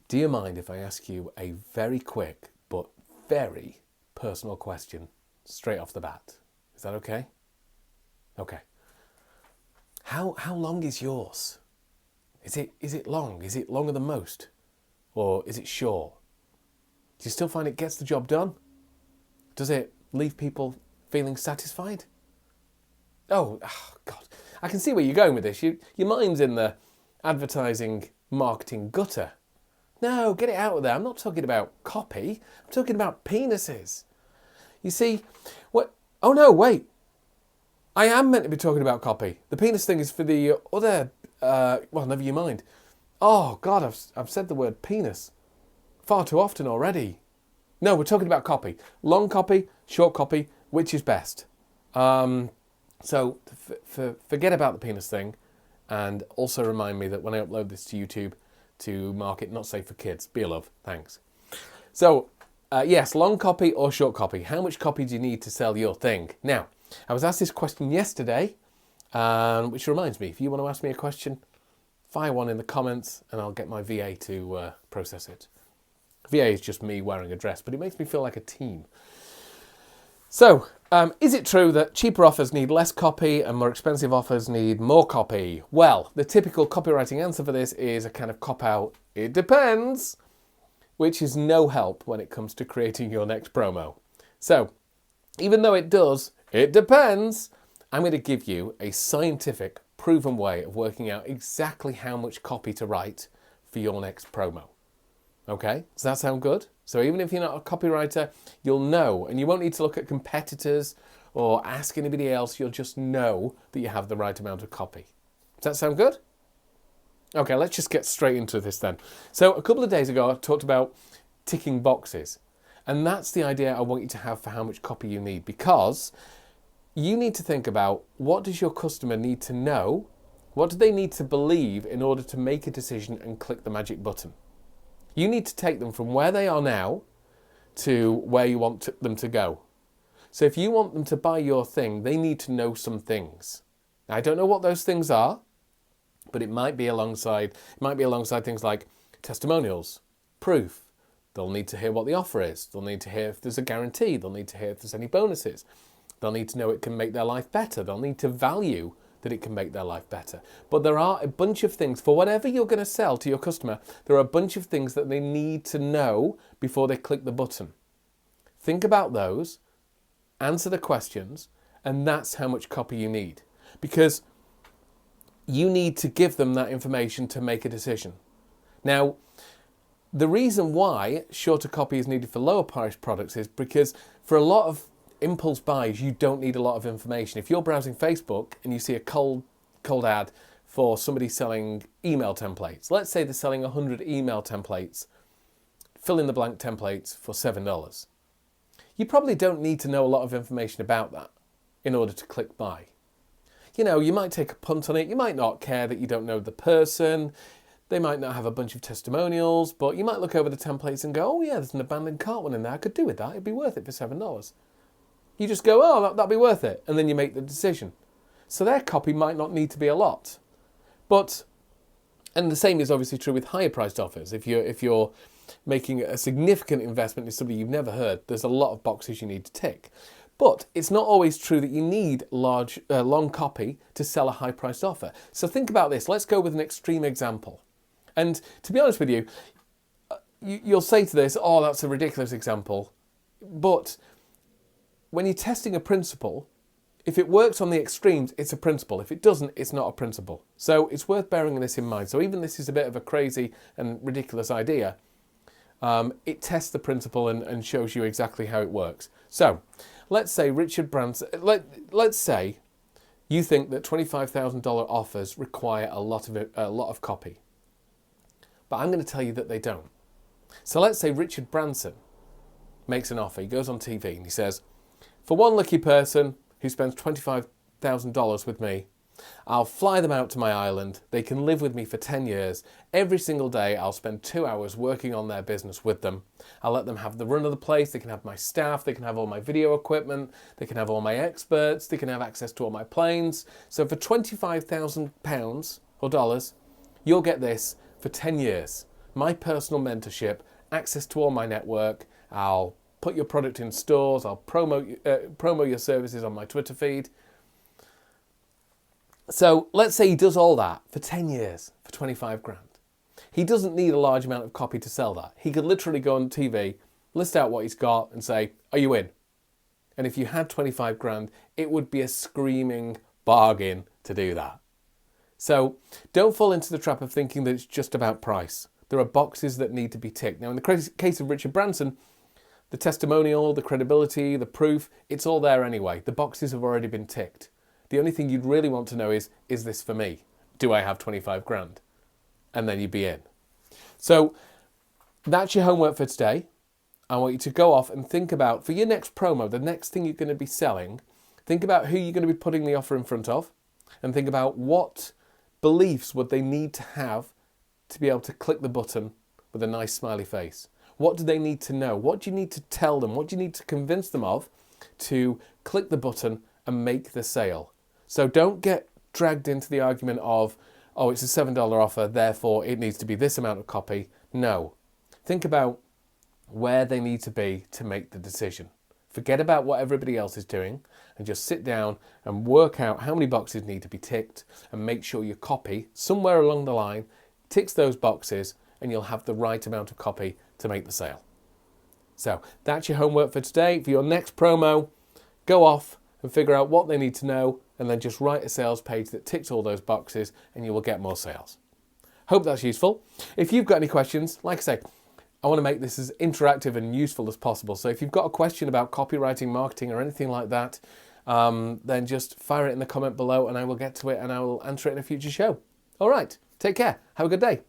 Do you mind if I ask you a very quick but very personal question straight off the bat? Is that okay? Okay. How long is yours? Is it long? Is it longer than most? Or is it short? Do you still find it gets the job done? Does it leave people feeling satisfied? Oh God. I can see where you're going with this. Your mind's in the advertising, marketing gutter. No, get it out of there. I'm not talking about copy. I'm talking about penises. You see, what? Oh no, wait. I am meant to be talking about copy. The penis thing is for the other. Well, never you mind. Oh God, I've said the word penis far too often already. No, we're talking about copy. Long copy, short copy. Which is best? So forget about the penis thing, and also remind me that when I upload this to YouTube to market, not safe for kids. Be a love, thanks. So yes, long copy or short copy. How much copy do you need to sell your thing? Now, I was asked this question yesterday, which reminds me, if you want to ask me a question, fire one in the comments and I'll get my VA to process it. VA is just me wearing a dress, but it makes me feel like a team. So, is it true that cheaper offers need less copy and more expensive offers need more copy? Well, the typical copywriting answer for this is a kind of cop-out, it depends, which is no help when it comes to creating your next promo. So, even though it does, it depends, I'm going to give you a scientific, proven way of working out exactly how much copy to write for your next promo. Okay, does that sound good? So even if you're not a copywriter, you'll know, and you won't need to look at competitors or ask anybody else, you'll just know that you have the right amount of copy. Does that sound good? Okay, let's just get straight into this then. So a couple of days ago, I talked about ticking boxes, and that's the idea I want you to have for how much copy you need, because you need to think about, what does your customer need to know? What do they need to believe in order to make a decision and click the magic button? You need to take them from where they are now to where you want them to go. So if you want them to buy your thing, they need to know some things. Now, I don't know what those things are, but it might be alongside things like testimonials, proof. They'll need to hear what the offer is. They'll need to hear if there's a guarantee. They'll need to hear if there's any bonuses. They'll need to know it can make their life better. They'll need to value that it can make their life better. But there are a bunch of things, for whatever you're going to sell to your customer, there are a bunch of things that they need to know before they click the button. Think about those, answer the questions, and that's how much copy you need. Because you need to give them that information to make a decision. Now, the reason why shorter copy is needed for lower priced products is because for a lot of impulse buys, you don't need a lot of information. If you're browsing Facebook and you see a cold ad for somebody selling email templates, let's say they're selling 100 email templates, fill in the blank templates for $7. You probably don't need to know a lot of information about that in order to click buy. You know, you might take a punt on it. You might not care that you don't know the person. They might not have a bunch of testimonials, but you might look over the templates and go, oh yeah, there's an abandoned cart one in there. I could do with that. It'd be worth it for $7. You just go, oh, that'd be worth it. And then you make the decision. So their copy might not need to be a lot. And the same is obviously true with higher priced offers. If you're making a significant investment in somebody you've never heard, there's a lot of boxes you need to tick. But it's not always true that you need long copy to sell a high priced offer. So think about this. Let's go with an extreme example. And to be honest with you, you'll say to this, oh, that's a ridiculous example. But when you're testing a principle, if it works on the extremes, it's a principle. If it doesn't, it's not a principle. So it's worth bearing this in mind. So even this is a bit of a crazy and ridiculous idea, it tests the principle and shows you exactly how it works. So let's say Richard Branson, let's say you think that $25,000 offers require a lot of copy. But I'm going to tell you that they don't. So let's say Richard Branson makes an offer. He goes on TV and he says, for one lucky person who spends $25,000 with me, I'll fly them out to my island. They can live with me for 10 years. Every single day, I'll spend 2 hours working on their business with them. I'll let them have the run of the place. They can have my staff. They can have all my video equipment. They can have all my experts. They can have access to all my planes. So for £25,000 or dollars, you'll get this for 10 years. my personal mentorship, access to all my network. I'll put your product in stores. I'll promo your services on my Twitter feed. So let's say he does all that for 10 years for 25 grand. He doesn't need a large amount of copy to sell that. He could literally go on TV, list out what he's got and say, are you in? And if you had 25 grand, it would be a screaming bargain to do that. So don't fall into the trap of thinking that it's just about price. There are boxes that need to be ticked. Now, in the case of Richard Branson, the testimonial, the credibility, the proof, it's all there anyway. The boxes have already been ticked. The only thing you'd really want to know is this for me? Do I have 25 grand? And then you'd be in. So that's your homework for today. I want you to go off and think about, for your next promo, the next thing you're going to be selling, think about who you're going to be putting the offer in front of, and think about what beliefs would they need to have to be able to click the button with a nice smiley face. What do they need to know? What do you need to tell them? What do you need to convince them of to click the button and make the sale? So don't get dragged into the argument of, oh, it's a $7 offer, therefore it needs to be this amount of copy. No. Think about where they need to be to make the decision. Forget about what everybody else is doing and just sit down and work out how many boxes need to be ticked and make sure your copy, somewhere along the line, ticks those boxes and you'll have the right amount of copy to make the sale. So that's your homework for today. For your next promo, go off and figure out what they need to know and then just write a sales page that ticks all those boxes and you will get more sales. Hope that's useful. If you've got any questions, like I say, I want to make this as interactive and useful as possible. So if you've got a question about copywriting, marketing or anything like that, then just fire it in the comment below and I will get to it and I will answer it in a future show. All right, take care. Have a good day.